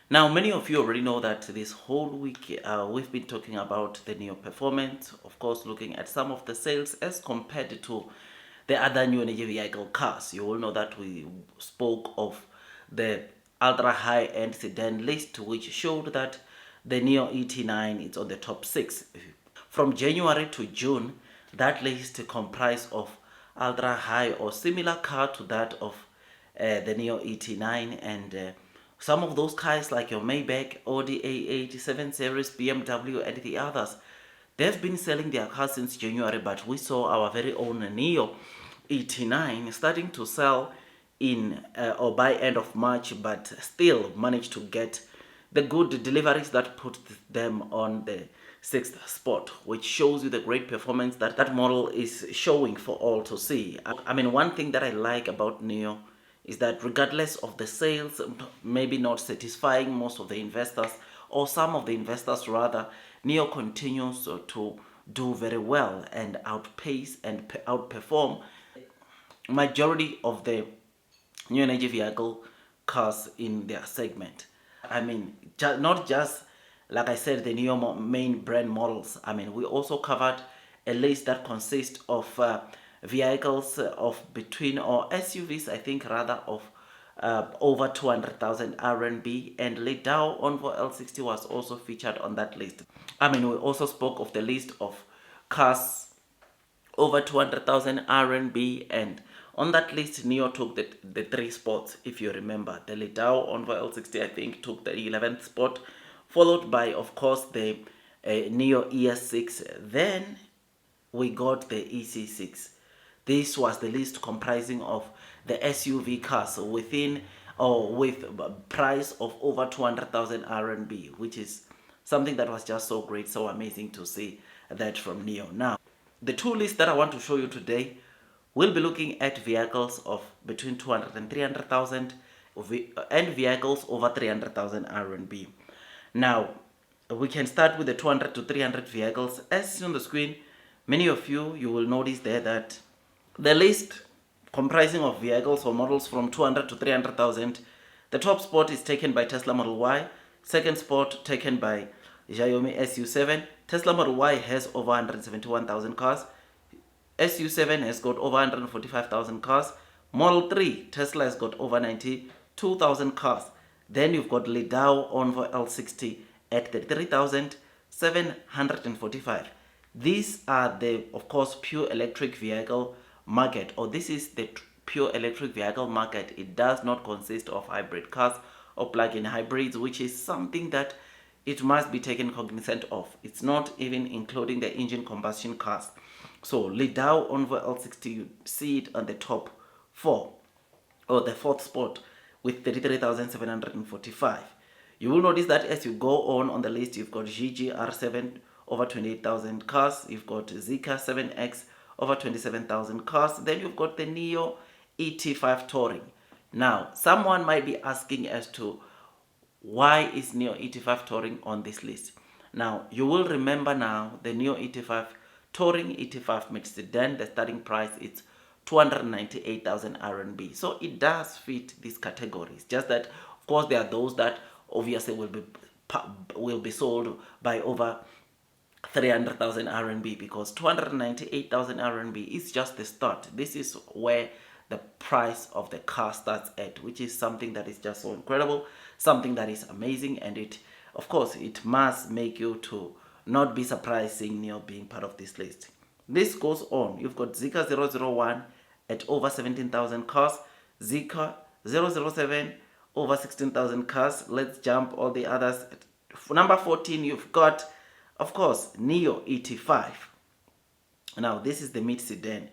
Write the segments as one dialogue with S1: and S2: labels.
S1: Now, many of you already know that this whole week we've been talking about the NIO performance, of course, looking at some of the sales as compared to the other new energy vehicle cars. You all know that we spoke of the ultra high-end sedan list, which showed that the NIO ET9 is on the top 6. From January to June, that list comprised of ultra high or similar car to that of the NIO ET9, and some of those cars like your Maybach, Audi A8, 7 Series, BMW, and the others, they've been selling their cars since January, but we saw our very own NIO ET9 starting to sell in or by end of March, but still managed to get the good deliveries that put them on the 6th spot, which shows you the great performance that that model is showing for all to see. I mean, one thing that I like about NIO is that regardless of the sales maybe not satisfying most of the investors, or some of the investors rather, NIO continues to do very well and outpace and outperform majority of the new energy vehicle cars in their segment. I mean, not just like I said, the NIO main brand models. I mean, we also covered a list that consists of vehicles of between, or SUVs, I think rather, of over 200,000 RMB, and Lidao Envoy L60 was also featured on that list. I mean, we also spoke of the list of cars over 200,000 RMB, and on that list NIO took the 3 spots. If you remember, the Lidao Envoy L60 I think took the 11th spot, followed by of course the NIO ES6. Then we got the EC6. This was the list comprising of the SUV cars within or with price of over 200,000 RMB, which is something that was just so great, so amazing to see that from NIO. Now, the two lists that I want to show you today, we'll be looking at vehicles of between 200 and 300,000 and vehicles over 300,000 RMB. Now, we can start with the 200 to 300 vehicles. As seen on the screen, many of you will notice there that the list comprising of vehicles or models from 200 to 300,000, the top spot is taken by Tesla Model Y, second spot taken by Xiaomi SU7. Tesla Model Y has over 171,000 cars. SU7 has got over 145,000 cars. Model 3, Tesla has got over 92,000 cars. Then you've got Lidao Envoy L60 at 33,745. These are the, of course, pure electric vehicle market, or this is the pure electric vehicle market. It does not consist of hybrid cars or plug-in hybrids, which is something that it must be taken cognizant of. It's not even including the engine combustion cars. So Lidao Envoy L60, you see it on the top 4 or the 4th spot with 33,745. You will notice that as you go on the list, you've got GGR7 over 28,000 cars, you've got Zeekr 7X over 27,000 cars, then you've got the NIO ET5 Touring. Now, someone might be asking as to why is NIO ET5 Touring on this list. Now, you will remember now the NIO ET5 Touring ET5 mid sedan, the starting price is 298,000 RMB. So it does fit these categories. Just that, of course, there are those that obviously will be sold by over 300,000 RMB, because 298,000 RMB is just the start. This is where the price of the car starts at, which is something that is just so incredible, something that is amazing, and it, of course, it must make you to not be surprised seeing NIO being part of this list. This goes on. You've got Zeekr 001 at over 17,000 cars, Zeekr 007 over 16,000 cars. Let's jump all the others. For number 14, you've got, of course, NIO ET5. Now, this is the mid sedan.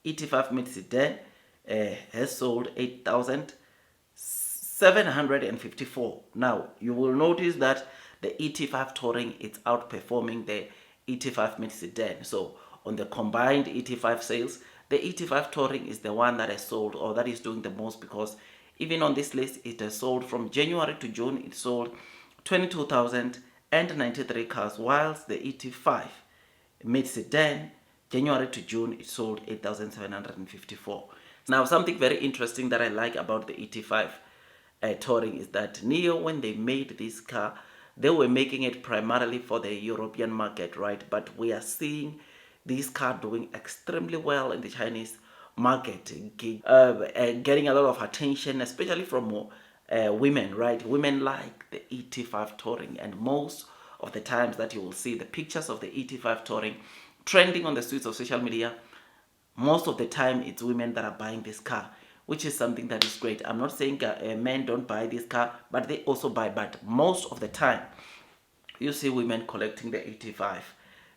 S1: ET5 mid sedan has sold 8,754. Now, you will notice that the ET5 Touring is outperforming the ET5 mid sedan. So, on the combined ET5 sales, the ET5 Touring is the one that has sold, or that is doing the most, because even on this list, it has sold from January to June, it sold 22,093 cars, whilst the ET5 mid sedan, January to June, it sold 8,754. Now, something very interesting that I like about the ET5 Touring is that NIO, when they made this car, they were making it primarily for the European market, right? But we are seeing this car doing extremely well in the Chinese market, getting a lot of attention, especially from women, right? Women like the ET5 Touring, and most of the times that you will see the pictures of the ET5 Touring trending on the streets of social media, most of the time it's women that are buying this car, which is something that is great. I'm not saying men don't buy this car, but they also buy. But most of the time you see women collecting the 85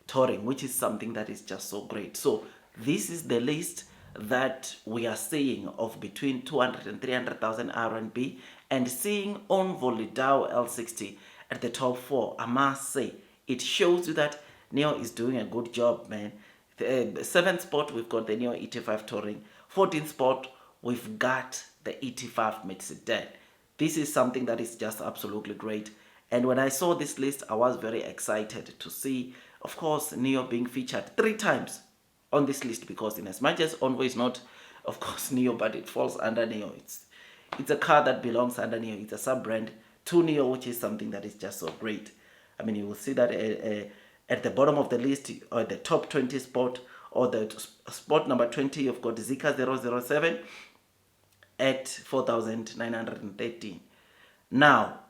S1: Touring, which is something that is just so great. So this is the list that we are seeing of between 200 and 300,000 RMB, and seeing Onvo Lidao L60 at the top 4. I must say, it shows you that NIO is doing a good job, man. The 7th spot, we've got the NIO ET5 Touring. 14th spot, we've got the ET5 Sedan. This is something that is just absolutely great. And when I saw this list, I was very excited to see, of course, NIO being featured 3 times on this list, because in as much as Onvo is not, of course, NIO, but it falls under NIO. It's a car that belongs under NIO. It's a sub-brand to NIO, which is something that is just so great. I mean, you will see that at the bottom of the list, or the top 20 spot, or the spot number 20, you've got Zika 007 at 4,913. Now,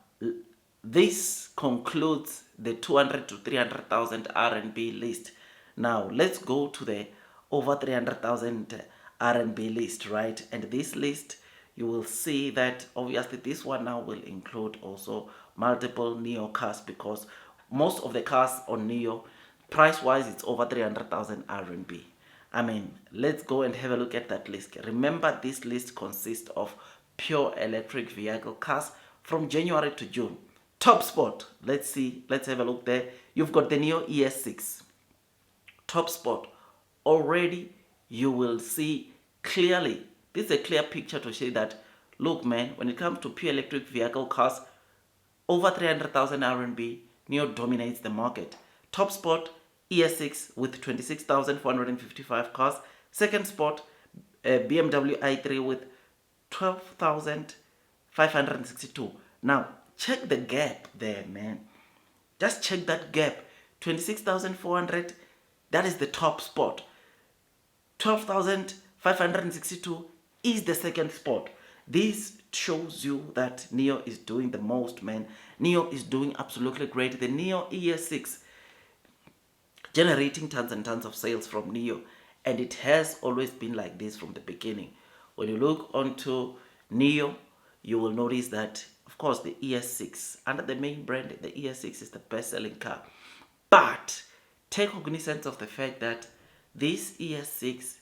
S1: this concludes the 200 to 300,000 RMB list. Now, let's go to the over 300,000 RMB list, right? And this list, you will see that obviously this one now will include also multiple NIO cars, because most of the cars on NIO, price-wise, it's over 300,000 RMB. I mean, let's go and have a look at that list. Remember, this list consists of pure electric vehicle cars from January to June. Top spot, let's see, let's have a look there. You've got the NIO ES6. Top spot. Already you will see clearly, this is a clear picture to show that, look man, when it comes to pure electric vehicle cars, over 300,000 RMB, NIO dominates the market. Top spot, ES6 with 26,455 cars. Second spot, BMW i3 with 12,562. Now, check the gap there, man. Just check that gap. 26,400, that is the top spot. 12,562 is the second spot. This shows you that NIO is doing the most, man. NIO is doing absolutely great. The NIO ES6 generating tons and tons of sales from NIO, and it has always been like this from the beginning. When you look onto NIO, you will notice that, of course, the ES6 under the main brand, the ES6 is the best-selling car. But take cognizance of the fact that this ES6,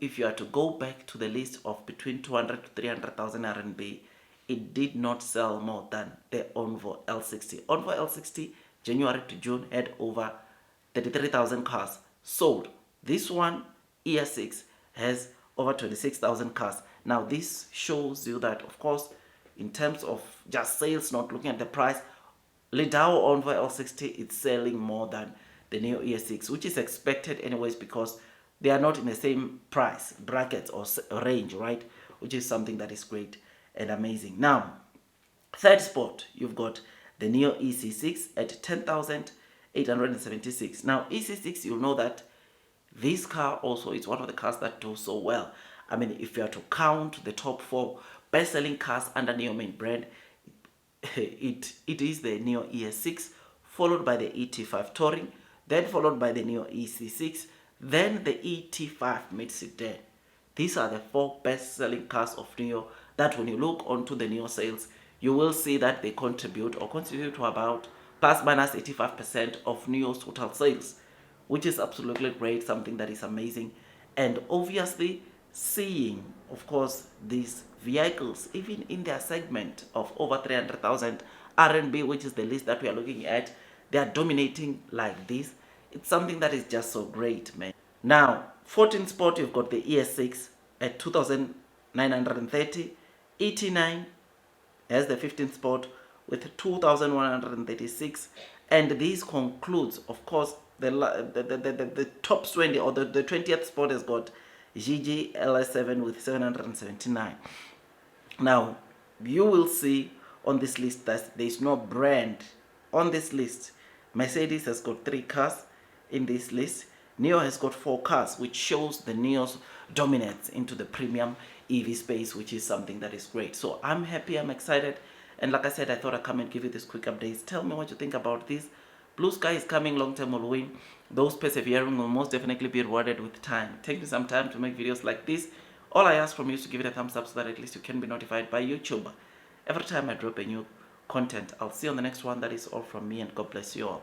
S1: if you are to go back to the list of between 200 to 300,000 RMB, it did not sell more than the Onvo L60. Onvo L60, January to June, had over 33,000 cars sold. This one, ES6, has over 26,000 cars. Now, this shows you that, of course, in terms of just sales, not looking at the price, Lidao Onvo L60 is selling more than the NIO ES6, which is expected anyways, because they are not in the same price brackets or range, right? Which is something that is great and amazing. Now, third spot, you've got the NIO EC6 at 10,876. Now, EC6, you'll know that this car also is one of the cars that do so well. I mean, if you are to count the top 4 best-selling cars under NIO main brand, it is the NIO ES6, followed by the ET5 Touring, then followed by the NIO EC6, then the ET5 Sedan. These are the 4 best-selling cars of NIO that when you look onto the NIO sales, you will see that they contribute to about plus minus 85% of NIO's total sales, which is absolutely great, something that is amazing. And obviously, seeing, of course, these vehicles, even in their segment of over 300,000 RMB, which is the list that we are looking at, they are dominating like this. It's something that is just so great, man. Now, 14th spot, you've got the ES6 at 2,930. ET9 has the 15th spot with 2,136. And this concludes, of course, the top 20, or the 20th spot has got GG LS7 with 779. Now, you will see on this list that there is no brand on this list. Mercedes has got 3 cars in this list. NIO has got 4 cars, which shows the NIO's dominance into the premium EV space, which is something that is great. So I'm happy, I'm excited, and like I said, I thought I'd come and give you this quick updates. Tell me what you think about this. Blue sky is coming, long term will win. Those persevering will most definitely be rewarded with time. Take me some time to make videos like this. All I ask from you is to give it a thumbs up so that at least you can be notified by YouTube every time I drop a new content. I'll see you on the next one. That is all from me, and God bless you all.